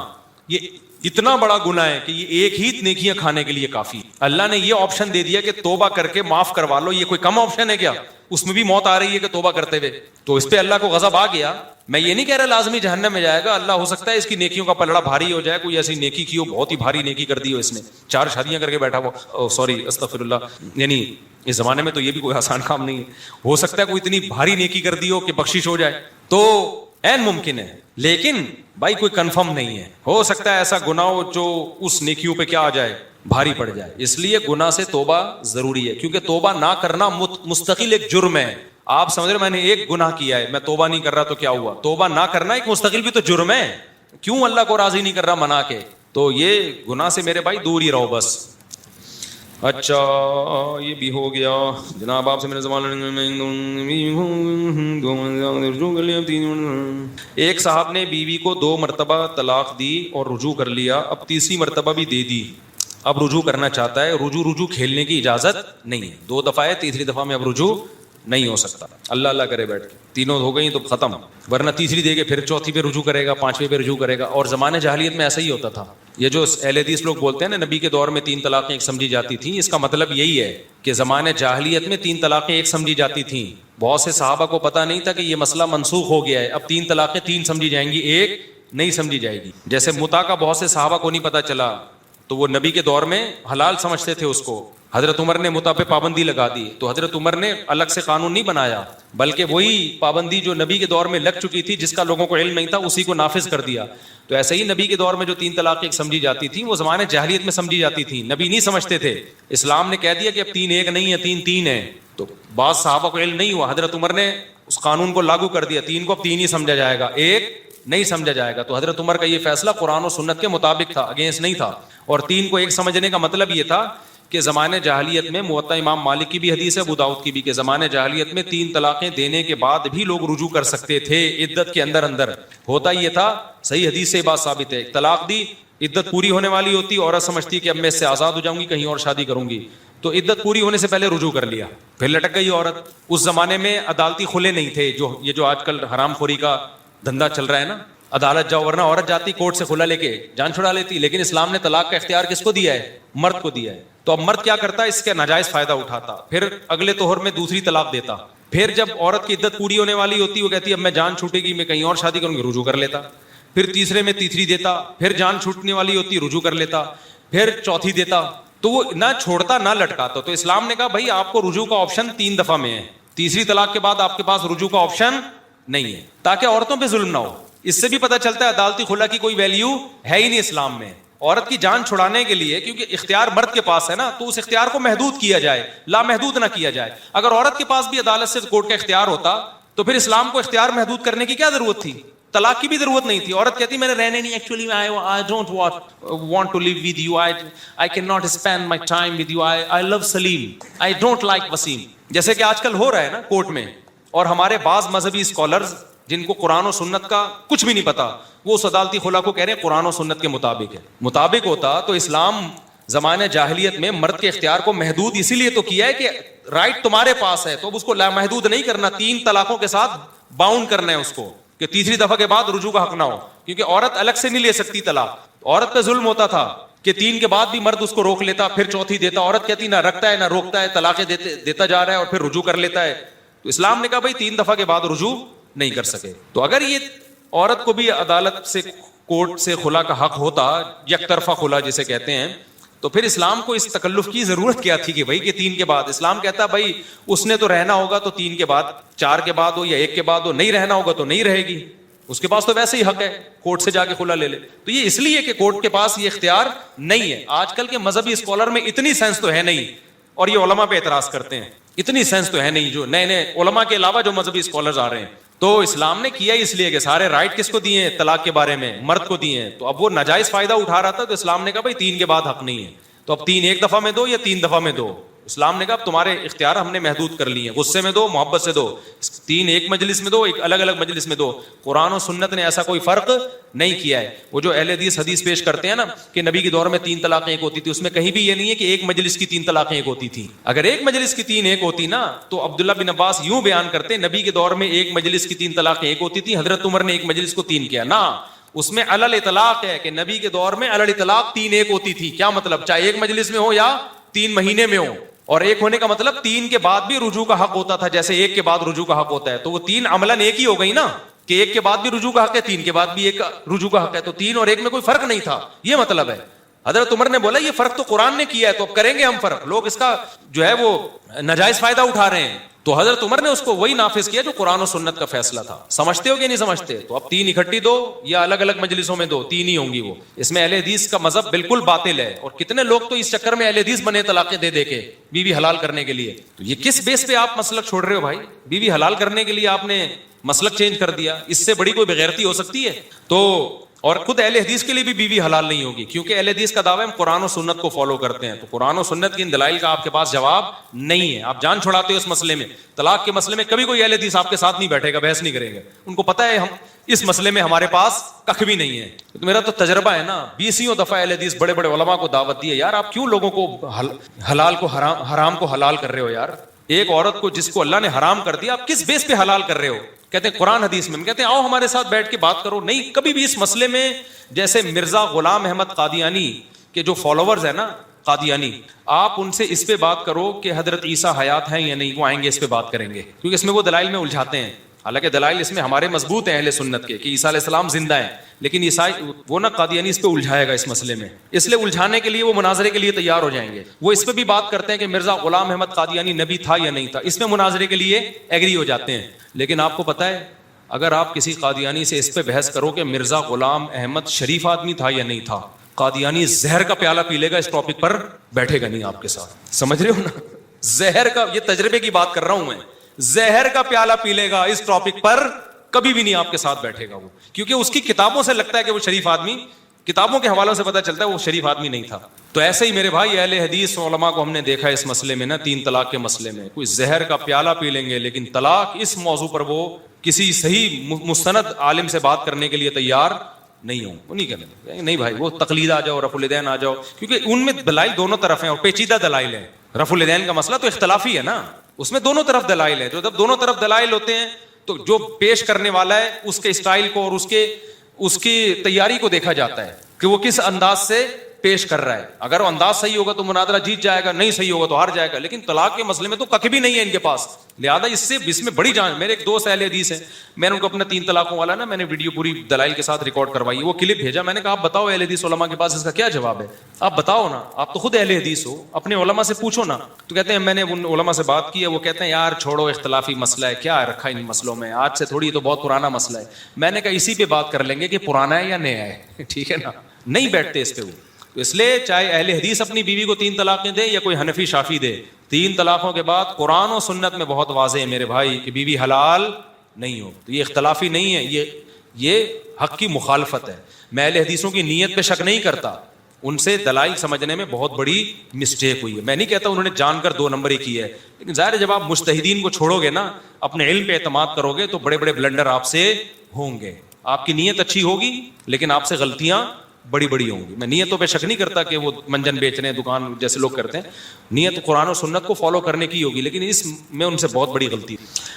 یہ اتنا بڑا گناہ ہے کہ یہ ایک ہی نیکیاں کھانے کے لیے کافی۔ اللہ نے یہ آپشن دے دیا کہ توبہ کر کے معاف کروا لو، یہ کوئی کم آپشن ہے کیا؟ اس میں بھی موت آ رہی ہے کہ توبہ کرتے ہوئے، تو اس پہ اللہ کو غضب آ گیا۔ میں یہ نہیں کہہ رہا لازمی جہنم میں جائے گا، اللہ ہو سکتا ہے اس کی نیکیوں کا پلڑا بھاری ہو جائے، کوئی ایسی نیکی کی ہو، بہت ہی بھاری نیکی کر دی ہو، اس نے 4 شادیاں کر کے بیٹھا ہو، سوری استغفر اللہ، یعنی اس زمانے میں تو یہ بھی کوئی آسان کام نہیں ہے، ہو سکتا ہے کوئی اتنی بھاری نیکی کر دی ہو کہ بخشش ہو جائے، تو عین ممکن ہے، لیکن بھائی کوئی کنفرم نہیں ہے، ہو سکتا ہے ایسا گناہ ہو جو اس نیکیوں پہ کیا آ جائے، بھاری پڑ جائے۔ اس لیے گناہ سے توبہ ضروری ہے، کیونکہ توبہ نہ کرنا مستقل ایک جرم ہے۔ آپ سمجھ رہے میں نے ایک گناہ کیا ہے، میں توبہ نہیں کر رہا تو کیا ہوا؟ توبہ نہ کرنا ایک مستقل بھی تو جرم ہے، کیوں اللہ کو راضی نہیں کر رہا منا کے؟ تو یہ گناہ سے میرے بھائی دور ہی رہو بس۔ اچھا یہ بھی ہو گیا جناب، آپ سے میرے زمانے ایک صاحب نے بیوی کو 2 مرتبہ طلاق دی اور رجوع کر لیا، اب تیسری مرتبہ بھی دے دی، اب رجوع کرنا چاہتا ہے، رجوع کھیلنے کی اجازت نہیں ہے، 2 دفعہ ہے، تیسری دفعہ میں اب رجوع نہیں ہو سکتا، اللہ اللہ کرے بیٹھ کے، تینوں ہو گئی تو ختم، ورنہ تیسری دے کے پھر چوتھی پہ رجوع کرے گا، 5ویں پہ رجوع کرے گا۔ اور زمانے جاہلیت میں ایسا ہی ہوتا تھا، یہ جو اہل حدیث لوگ بولتے ہیں نا نبی کے دور میں 3 طلاقیں ایک سمجھی جاتی تھیں، اس کا مطلب یہی ہے کہ زمانے جاہلیت میں 3 طلاقیں ایک سمجھی جاتی تھیں۔ بہت سے صحابہ کو پتہ نہیں تھا کہ یہ مسئلہ منسوخ ہو گیا ہے، اب 3 طلاقیں 3 سمجھی جائیں گی، ایک نہیں سمجھی جائے گی۔ جیسے متع کا بہت سے صحابہ کو نہیں پتہ چلا تو وہ نبی کے دور میں حلال سمجھتے تھے اس کو، حضرت عمر نے متع پہ پابندی لگا دی، تو حضرت عمر نے الگ سے قانون نہیں بنایا بلکہ وہی پابندی جو نبی کے دور میں لگ چکی تھی، جس کا لوگوں کو علم نہیں تھا، اسی کو نافذ کر دیا۔ تو ایسے ہی نبی کے دور میں جو 3 طلاقیں ایک سمجھی جاتی تھیں وہ زمانے جاہلیت میں سمجھی جاتی تھیں، نبی نہیں سمجھتے تھے، اسلام نے کہہ دیا کہ اب 3 ایک نہیں ہے، 3 3 ہے، تو بعض صحابہ کو علم نہیں ہوا، حضرت عمر نے اس قانون کو لاگو کر دیا، 3 کو اب 3 ہی سمجھا جائے گا، ایک نہیں سمجھا جائے گا۔ تو حضرت عمر کا یہ فیصلہ قرآن و سنت کے مطابق تھا، اگینسٹ نہیں تھا۔ اور 3 کو ایک سمجھنے کا مطلب یہ تھا کہ زمانے جاہلیت میں، موطا امام مالک کی بھی حدیث ہے، ابو داؤد کی بھی، کہ زمانے جاہلیت میں 3 طلاقیں دینے کے بعد بھی لوگ رجوع کر سکتے تھے عدت کے اندر اندر۔ ہوتا یہ تھا، صحیح حدیث سے بات ثابت ہے، طلاق دی، عدت پوری ہونے والی ہوتی، عورت سمجھتی کہ اب میں اس سے آزاد ہو جاؤں گی، کہیں اور شادی کروں گی، تو عدت پوری ہونے سے پہلے رجوع کر لیا، پھر لٹک گئی عورت۔ اس زمانے میں عدالتی کھلے نہیں تھے، جو آج کل حرام خوری کا دھندا چل رہا ہے نا، عدالت جاؤ، ورنہ عورت جاتی کورٹ سے کھلا لے کے جان چھڑا لیتی، لیکن اسلام نے طلاق کا اختیار کس کو دیا ہے؟ مرد کو دیا ہے۔ تو اب مرد کیا کرتا ہے؟ اس کا ناجائز فائدہ اٹھاتا، پھر اگلے طہر میں دوسری طلاق دیتا، پھر جب عورت کی عدت پوری ہونے والی ہوتی وہ کہتی اب میں جان چھوٹے گی، میں کہیں اور شادی کروں گی، رجوع کر لیتا، پھر تیسرے میں تیسری دیتا، پھر جان چھوٹنے والی ہوتی رجوع کر لیتا، پھر چوتھی دیتا، تو وہ نہ چھوڑتا نہ لٹکاتا۔ تو اسلام نے کہا بھائی آپ کو رجوع کا آپشن 3 دفعہ میں ہے، تیسری طلاق کے بعد آپ کے پاس رجوع کا آپشن نہیں ہے، تاکہ عورتوں پہ ظلم نہ ہو۔ اس سے بھی پتہ چلتا ہے عدالتی خلا کی کوئی ویلیو ہے ہی نہیں اسلام میں۔ عورت کی جان چھڑانے کے لیے، کیونکہ اختیار مرد کے پاس ہے نا، تو اس اختیار کو محدود کیا جائے، لامحدود نہ کیا جائے۔ اگر عورت کے پاس بھی عدالت سے کورٹ کا اختیار ہوتا تو پھر اسلام کو اختیار محدود کرنے کی کیا ضرورت تھی؟ طلاق کی بھی ضرورت نہیں تھی۔ عورت کہتی میں نے رہنے نہیں، actually I don't want to live with you, I cannot spend my time with you, I love Salim, I don't like Wasim، جیسے کہ آج کل ہو رہا ہے نا کورٹ میں۔ اور ہمارے بعض مذہبی اسکالرز جن کو قرآن و سنت کا کچھ بھی نہیں پتا، وہ اس عدالتی خلا کو کہہ رہے ہیں قرآن و سنت کے مطابق ہے۔ مطابق ہوتا تو اسلام زمانے جاہلیت میں مرد کے اختیار کو محدود اسی لیے تو کیا ہے کہ رائٹ تمہارے پاس ہے، تو اب اس کو لامحدود نہیں کرنا، 3 طلاقوں کے ساتھ باؤنڈ کرنا ہے اس کو، کہ تیسری دفعہ کے بعد رجوع کا حق نہ ہو، کیونکہ عورت الگ سے نہیں لے سکتی طلاق۔ عورت پہ ظلم ہوتا تھا کہ 3 کے بعد بھی مرد اس کو روک لیتا، پھر چوتھی دیتا، عورت کہتی نہ رکھتا ہے نہ روکتا ہے، طلاقیں دیتا جا رہا ہے اور پھر رجوع کر لیتا ہے۔ تو اسلام نے کہا بھائی 3 دفعہ کے بعد رجوع نہیں کر سکے۔ تو اگر یہ عورت کو بھی عدالت سے کورٹ سے خلا کا حق ہوتا، یک طرفہ خلا جسے کہتے ہیں، تو پھر اسلام کو اس تکلف کی ضرورت کیا تھی کہ بھائی کہ 3 کے بعد؟ اسلام کہتا بھائی اس نے تو رہنا ہوگا تو 3 کے بعد، 4 کے بعد ہو یا 1 کے بعد ہو، نہیں رہنا ہوگا تو نہیں رہے گی، اس کے پاس تو ویسے ہی حق ہے کورٹ سے جا کے خلا لے لے۔ تو یہ اس لیے کہ کورٹ کے پاس یہ اختیار نہیں ہے۔ آج کل کے مذہبی اسکالر میں اتنی سینس تو ہے نہیں، اور یہ علماء پہ اعتراض کرتے ہیں اتنی سینس تو ہے نہیں. جو نئے نئے علماء کے علاوہ جو مذہبی اسکالرز آ رہے ہیں, تو اسلام نے کیا اس لیے کہ سارے رائٹ کس کو دیے ہیں, طلاق کے بارے میں مرد کو دیے ہیں. تو اب وہ ناجائز فائدہ اٹھا رہا تھا, تو اسلام نے کہا بھائی 3 کے بعد حق نہیں ہے, تو اب 3 ایک دفعہ میں دو یا 3 دفعہ میں دو. اسلام نے کہا اب تمہارے اختیار ہم نے محدود کر لیے ہیں, غصے میں دو, محبت سے دو, 3 ایک مجلس میں دو, ایک الگ الگ مجلس میں دو. قرآن و سنت نے ایسا کوئی فرق نہیں کیا ہے. وہ جو اہل حدیث پیش کرتے ہیں نا کہ نبی کے دور میں 3 طلاقیں ایک ہوتی تھی, اس میں کہیں بھی یہ نہیں ہے کہ ایک مجلس کی 3 طلاقیں ایک ہوتی تھی. اگر ایک مجلس کی 3 ایک ہوتی نا, تو عبداللہ بن عباس یوں بیان کرتے نبی کے دور میں ایک مجلس کی 3 طلاقیں ایک ہوتی تھی, حضرت عمر نے ایک مجلس کو 3 کیا. نہ, اس میں علل اطلاق ہے کہ نبی کے دور میں علل اطلاق 3 ایک ہوتی تھی. کیا مطلب, چاہے ایک مجلس میں ہو یا 3 مہینے میں ہو. اور ایک ہونے کا مطلب 3 کے بعد بھی رجوع کا حق ہوتا تھا, جیسے 1 کے بعد رجوع کا حق ہوتا ہے. تو وہ 3 عملاً ایک ہی ہو گئی نا, کہ 1 کے بعد بھی رجوع کا حق ہے, 3 کے بعد بھی ایک رجوع کا حق ہے. تو 3 اور 1 میں کوئی فرق نہیں تھا, یہ مطلب ہے. حضرت عمر نے بولا یہ فرق تو قرآن نے کیا ہے, تو اب کریں گے ہم فرق. لوگ اس کا جو ہے وہ ناجائز فائدہ اٹھا رہے ہیں. تو حضرت عمر نے اس کو وہی نافذ کیا جو قرآن و سنت کا فیصلہ تھا. سمجھتے ہو کہ نہیں سمجھتے؟ تو اب 3 اکٹھی دو یا الگ الگ مجلسوں میں دو, 3 ہی ہوں گی وہ. اس میں اہل حدیث کا مذہب بالکل باطل ہے. اور کتنے لوگ تو اس چکر میں اہل حدیث بنے طلاقیں دے دے کے بیوی حلال کرنے کے لیے. تو یہ کس بیس پہ آپ مسلک چھوڑ رہے ہو بھائی؟ بیوی حلال کرنے کے لیے آپ نے مسلک چینج کر دیا. اس سے بڑی کوئی بغیرتی ہو سکتی ہے؟ تو اور خود اہل حدیث کے لیے بھی بیوی حلال نہیں ہوگی, کیونکہ اہل حدیث کا دعویٰ ہم قرآن و سنت کو فالو کرتے ہیں. تو قرآن و سنت کی ان دلائل کا آپ کے پاس جواب نہیں ہے. آپ جان چھڑاتے ہو اس مسئلے میں. طلاق کے مسئلے میں کبھی کوئی اہل حدیث آپ کے ساتھ نہیں بیٹھے گا, بحث نہیں کرے گا. ان کو پتا ہے ہم اس مسئلے میں ہمارے پاس کخ بھی نہیں ہے. تو میرا تو تجربہ ہے نا, 20 دفعہ اہل حدیث بڑے بڑے علماء کو دعوت دی ہے. یار آپ کیوں لوگوں کو حلال کو حرام کو حلال کر رہے ہو یار؟ ایک عورت کو جس کو اللہ نے حرام کر دیا, آپ کس بیس پہ حلال کر رہے ہو؟ کہتے ہیں قرآن حدیث میں. ہم کہتے ہیں آؤ ہمارے ساتھ بیٹھ کے بات کرو. نہیں, کبھی بھی اس مسئلے میں, جیسے مرزا غلام احمد قادیانی کے جو فالوورز ہیں نا قادیانی, آپ ان سے اس پہ بات کرو کہ حضرت عیسیٰ حیات ہیں یا نہیں, وہ آئیں گے اس پہ بات کریں گے, کیونکہ اس میں وہ دلائل میں الجھاتے ہیں. حالانکہ دلائل اس میں ہمارے مضبوط ہیں اہل سنت کے کہ عیسیٰ علیہ السلام زندہ ہیں, لیکن عیسائی وہ نا قادیانی اس پہ الجھائے گا اس مسئلے میں. اس لیے الجھانے کے لیے وہ مناظرے کے لیے تیار ہو جائیں گے. وہ اس پہ بھی بات کرتے ہیں کہ مرزا غلام احمد قادیانی نبی تھا یا نہیں تھا, اس میں مناظرے کے لیے ایگری ہو جاتے ہیں. لیکن آپ کو پتہ ہے, اگر آپ کسی قادیانی سے اس پہ بحث کرو کہ مرزا غلام احمد شریف آدمی تھا یا نہیں تھا, قادیانی زہر کا پیالہ پی لے گا, اس ٹاپک پر بیٹھے گا نہیں آپ کے ساتھ. سمجھ رہے ہو نا, زہر کا, یہ تجربے کی بات کر رہا ہوں میں, زہر کا پیالہ پی لے گا, اس ٹاپک پر کبھی بھی نہیں آپ کے ساتھ بیٹھے گا وہ, کیونکہ اس کی کتابوں سے لگتا ہے کہ وہ شریف آدمی, کتابوں کے حوالوں سے پتہ چلتا ہے وہ شریف آدمی نہیں تھا. تو ایسے ہی میرے بھائی اہل حدیث علماء کو ہم نے دیکھا اس مسئلے میں نا, 3 طلاق کے مسئلے میں کوئی زہر کا پیالہ پی لیں گے, لیکن طلاق اس موضوع پر وہ کسی صحیح مستند عالم سے بات کرنے کے لیے تیار نہیں ہوں. وہ نہیں کریں گے, نہیں بھائی وہ تقلید آ جاؤ, رفع الیدین آ جاؤ, کیونکہ ان میں دلائل دونوں طرف ہیں اور پیچیدہ دلائل ہیں. رفع الیدین کا مسئلہ تو اختلافی ہے نا, اس میں دونوں طرف دلائل ہے. جو جب دونوں طرف دلائل ہوتے ہیں تو جو پیش کرنے والا ہے اس کے اسٹائل کو اور اس کی تیاری کو دیکھا جاتا ہے کہ وہ کس انداز سے پیش کر رہا ہے. اگر وہ انداز صحیح ہوگا تو مناظرہ جیت جائے گا, نہیں صحیح ہوگا تو ہار جائے گا. لیکن طلاق کے مسئلے میں تو کخ بھی نہیں ہے ان کے پاس, لہٰذا اس میں بڑی جان. میرے ایک دوست اہل حدیث ہیں, میں نے ان کو اپنا 3 طلاقوں والا نا, میں نے ویڈیو پوری دلائل کے ساتھ ریکارڈ کروائی, وہ کلپ بھیجا. میں نے کہا آپ بتاؤ اہل حدیث علماء کے پاس اس کا کیا جواب ہے, آپ بتاؤ نا, آپ تو خود اہل حدیث ہو, اپنے علماء سے پوچھو نا. تو کہتے ہیں میں نے ان علماء سے بات کی ہے, وہ کہتے ہیں یار چھوڑو اختلافی مسئلہ ہے, کیا رکھا ان مسئلوں میں, آج سے تھوڑی, تو بہت پرانا مسئلہ ہے. میں نے کہا اسی پہ بات کر لیں گے کہ پرانا ہے یا نیا ہے, ٹھیک ہے نا. نہیں بیٹھتے اس پہ وہ. تو اس لیے چاہے اہل حدیث اپنی بیوی کو 3 طلاقیں دے یا کوئی حنفی شافی دے, 3 طلاقوں کے بعد قرآن و سنت میں بہت واضح ہے میرے بھائی کہ بیوی حلال نہیں ہو. تو یہ اختلافی نہیں ہے, یہ حق کی مخالفت ہے. میں اہل حدیثوں کی نیت پہ شک نہیں کرتا, ان سے دلائل سمجھنے میں بہت بڑی مسٹیک ہوئی ہے. میں نہیں کہتا انہوں نے جان کر 2 نمبر ہی کی ہے, لیکن ظاہر ہے جب آپ مجتہدین کو چھوڑو گے نا, اپنے علم پہ اعتماد کرو گے, تو بڑے بڑے بلنڈر آپ سے ہوں گے. آپ کی نیت اچھی ہوگی لیکن آپ سے غلطیاں بڑی بڑی ہوں گی. میں نیتوں پہ شک نہیں کرتا کہ وہ منجن بیچ رہے ہیں دکان جیسے لوگ کرتے ہیں, نیت قرآن و سنت کو فالو کرنے کی ہوگی, لیکن اس میں ان سے بہت بڑی غلطی.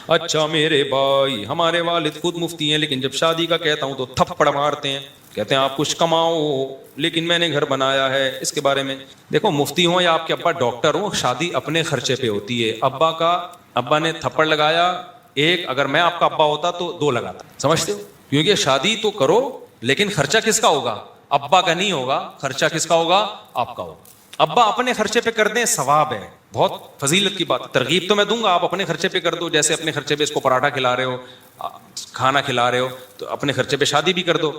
اچھا میرے بھائی, ہمارے والد خود مفتی ہیں, لیکن جب شادی کا کہتا ہوں تو تھپڑ مارتے ہیں, کہتے ہیں آپ کچھ کماؤ, لیکن میں نے گھر بنایا ہے. اس کے بارے میں دیکھو, مفتی ہوں یا آپ کے ابا ڈاکٹر ہوں, شادی اپنے خرچے پہ ہوتی ہے. ابا نے تھپڑ لگایا ایک, اگر میں آپ کا ابا ہوتا تو 2 لگاتا. سمجھتے ہو, کیونکہ شادی تو کرو لیکن خرچہ کس کا ہوگا, ابا کا نہیں ہوگا, خرچہ کس کا ہوگا, آپ کا ہوگا. ابا اپنے خرچے پہ کر دیں, ثواب ہے, بہت فضیلت کی بات. ترغیب تو میں دوں گا, آپ اپنے خرچے پہ کر دو, جیسے اپنے خرچے پہ اس کو پراٹھا کھلا رہے ہو, کھانا کھلا رہے ہو, تو اپنے خرچے پہ شادی بھی کر دو.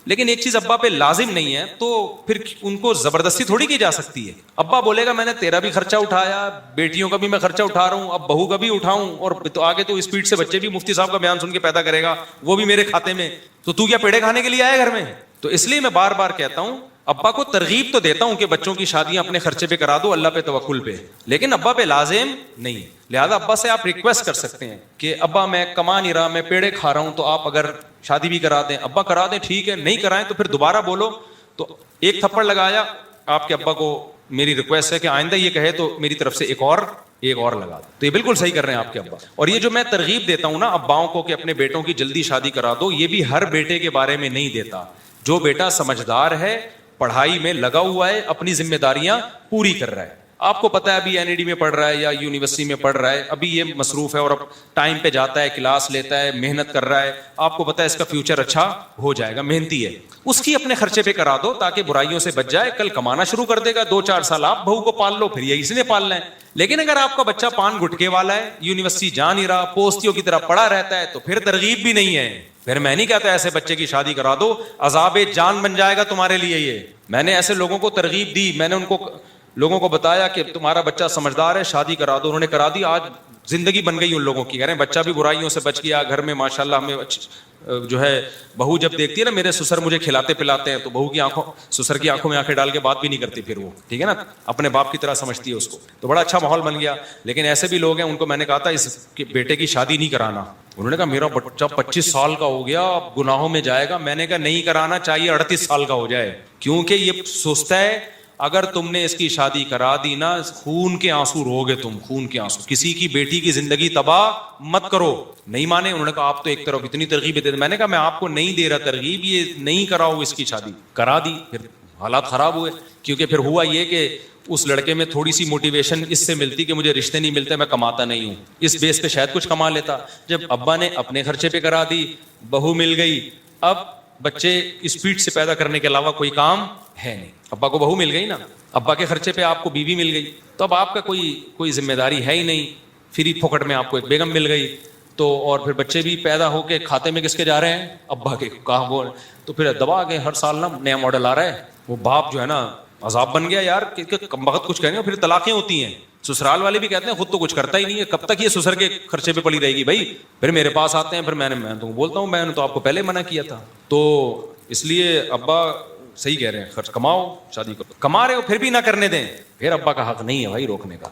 لیکن ایک چیز ابا پہ لازم نہیں ہے تو پھر ان کو زبردستی تھوڑی کی جا سکتی ہے. ابا بولے گا میں نے تیرا بھی خرچہ اٹھایا, بیٹیوں کا بھی میں خرچہ اٹھا رہا ہوں, اب بہو کا بھی اٹھاؤں, اور تو آگے تو اسپیڈ سے بچے بھی مفتی صاحب کا بیان سن کے پیدا کرے گا, وہ بھی میرے کھاتے میں, تو کیا پیڑے کھانے کے لیے آئے گھر میں؟ تو اس لیے میں بار بار کہتا ہوں, ابا کو ترغیب تو دیتا ہوں کہ بچوں کی شادیاں اپنے خرچے پہ کرا دو, اللہ پہ توکل پہ, لیکن ابا پہ لازم نہیں. لہذا ابا سے آپ ریکویسٹ کر سکتے ہیں کہ ابا میں کما نہیں رہا, میں پیڑے کھا رہا ہوں, تو آپ اگر شادی بھی کرا دیں. ابا کرا دیں ٹھیک ہے, نہیں کرائیں تو پھر دوبارہ بولو. تو ایک تھپڑ لگایا, آپ کے ابا کو میری ریکویسٹ ہے کہ آئندہ یہ کہے تو میری طرف سے ایک اور لگا دو. تو یہ بالکل صحیح کر رہے ہیں آپ کے ابا. اور یہ جو میں ترغیب دیتا ہوں نا اباؤں کو کہ اپنے بیٹوں کی جلدی شادی کرا دو, یہ بھی ہر بیٹے کے بارے میں نہیں دیتا. جو بیٹا سمجھدار ہے, پڑھائی میں لگا ہوا ہے, اپنی ذمہ داریاں پوری کر رہا ہے, آپ کو پتا ہے ابھی این ای ڈی میں پڑھ رہا ہے یا یونیورسٹی میں پڑھ رہا ہے, ابھی یہ مصروف ہے اور اب ٹائم پہ جاتا ہے, کلاس لیتا ہے, محنت کر رہا ہے, آپ کو پتا ہے اس کا فیوچر اچھا ہو جائے گا, محنتی ہے, اس کی اپنے خرچے پہ کرا دو تاکہ برائیوں سے بچ جائے. کل کمانا شروع کر دے گا, 2-4 سال آپ بہو کو پال لو, پھر یہ اس نے پالنا ہے. لیکن اگر آپ کا بچہ پان گٹکے والا ہے, یونیورسٹی جا نہیں رہا, پوستیوں کی طرح پڑا رہتا ہے, تو پھر ترغیب بھی نہیں ہے. پھر میں نہیں کہتا ایسے بچے کی شادی کرا دو, عذاب جان بن جائے گا تمہارے لیے. یہ میں نے ایسے لوگوں کو ترغیب دی, میں نے ان کو لوگوں کو بتایا کہ تمہارا بچہ سمجھدار ہے, شادی کرا دو. انہوں نے کرا دی, آج زندگی بن گئی ان لوگوں کی. کہہ رہے ہیں بچہ بھی برائیوں سے بچ گیا, گھر میں ماشاءاللہ ہمیں جو ہے بہو جب دیکھتی ہے نا میرے سسر مجھے کھلاتے پلاتے ہیں, تو بہو کی آنکھوں, سسر کی آنکھوں میں آنکھیں ڈال کے بات بھی نہیں کرتی پھر وہ, ٹھیک ہے نا, اپنے باپ کی طرح سمجھتی ہے اس کو. تو بڑا اچھا ماحول بن گیا. لیکن ایسے بھی لوگ ہیں, ان کو میں نے کہا تھا اس بیٹے کی شادی نہیں کرانا. انہوں نے کہا میرا بچہ 25 سال کا ہو گیا, اب گناہوں میں جائے گا. میں نے کہا نہیں کرانا چاہیے, 38 سال کا ہو جائے, کیونکہ یہ سوچتا ہے اگر تم نے اس کی شادی کرا دی نا, خون کے آنسو رو گے تم, خون کے آنسو. کسی کی بیٹی کی زندگی تباہ مت کرو. نہیں مانے. انہوں نے کہا آپ تو ایک طرف اتنی ترغیب دے. میں نے کہا میں آپ کو نہیں دے رہا ترغیب, یہ نہیں کراؤ اس کی شادی. کرا دی, پھر حالات خراب ہوئے, کیونکہ پھر ہوا یہ کہ اس لڑکے میں تھوڑی سی موٹیویشن اس سے ملتی کہ مجھے رشتے نہیں ملتے, میں کماتا نہیں ہوں, اس بیس پہ شاید کچھ کما لیتا. جب ابا نے اپنے خرچے پہ کرا دی, بہو مل گئی, اب بچے اسپیڈ سے پیدا کرنے کے علاوہ کوئی کام ہے نہیں. ابا کو بہو مل گئی نا, ابا کے خرچے پہ آپ کو بیوی مل گئی, تو اب آپ کا کوئی ذمہ داری ہے ہی نہیں. فری پھوکٹ میں آپ کو ایک بیگم مل گئی, تو اور پھر بچے بھی پیدا ہو کے کھاتے میں کس کے جا رہے ہیں, ابا کے. کہاں وہ, تو پھر دبا کے ہر سال نا نیا ماڈل آ رہا ہے. وہ باپ جو ہے نا عذاب بن گیا یار, کم بخت کچھ کہیں گے, پھر طلاقیں ہوتی ہیں. سسرال والے بھی کہتے ہیں خود تو کچھ کرتا ہی نہیں ہے, کب تک یہ سسر کے خرچے پہ پڑی رہے گی بھائی. پھر میرے پاس آتے ہیں, پھر میں تو بولتا ہوں میں نے تو آپ کو پہلے منع کیا تھا. تو اس لیے ابا صحیح کہہ رہے ہیں, خرچ کماؤ, شادی کرو, کما رہے ہو پھر بھی نہ کرنے دیں, پھر ابا کا حق نہیں ہے بھائی روکنے کا.